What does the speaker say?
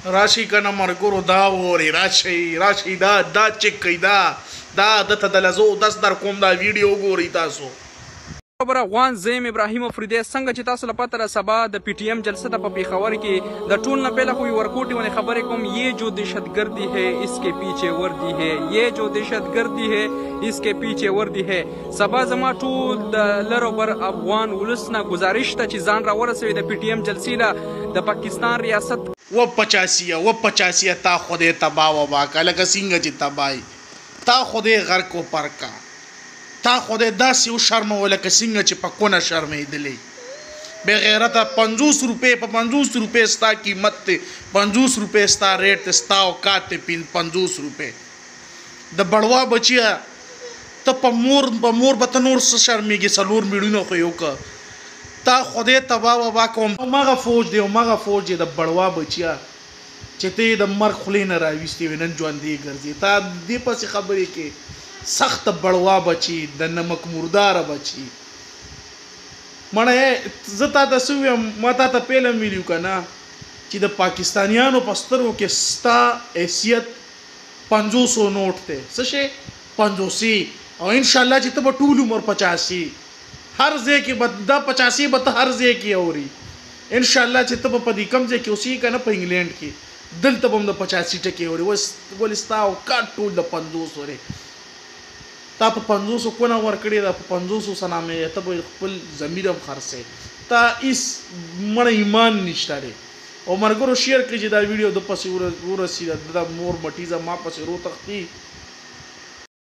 راشي کنه مرګورو دا ووري راشي دا چک کوي دا دته د لزو داس در کوم دا ویډیو ګوري تاسو خبر افغان زیم ابراهیم افریدی څنګه چې تاسو لپاره را سبا د پی ټی ایم جلسه ته په پیښور کې د ټول نه پهله خو ورکوټي ونه خبرې کوم یہ جو دهشتگردی ہے اس کے پیچھے وردی ہے یہ جو دهشتگردی ہے اس کے پیچھے وردی ہے سبا زما ټول د لرو بر افغان ولسنا گزارش ته چې ځان را ورسوي د پی ټی ایم جلسې له د پاکستان ریاست و 85 تا خوده تبا و باکا لکه څنګه چې تبای تا خوده غر کو پرکا تا خوده داسې و شرموله که څنګه چې په کونه شرمېدلی بې غیرته 50 روپۍ په 50 روپۍ ستا قیمت دی 50 روپۍ ستا ریټ دی ستا اوقات دی 50 روپۍ د بړوا بچیه ته په مور به ته نور څه شرمېږي 4 میلیونه خو یې وکړه تا خدای تبا وبا کوم هماغه فوج دی د بړوا بچیه چې ته یې د مرګ خولې نه راویستې وې نن ژوندی ګرځې تا دې پسې خبرې کې سخت بړوا بچی د نمک مردار بچی مړه زه تا ته څه ویم ما تا ته پیلم ویلو که نه چې د پاکستانیانو په سترګو کې ستا حیثیت 500 نوټ دی څه شی 500 او انشاءالله چې ته به ټول عمر 85 هر ځای کې به دا 85 به ته هر ځای کې اوري انشاءالله چې ته به په دې کم ځای کې اوسېږي که نه په انګلینډ کې دلته به هم د 85 ټکې اوري ولې ستا اوقات ټول د 500 ورې تا په 500 کونه ورکړې ده په 500 سره مې ته به خپل ضمیر هم خرڅې تا هېڅ مړه ایمان نشته دی او ملګرو شیر کړي چې دا ویډیو د پسې ورسي د مور مټیزه ما پسې رو تښتي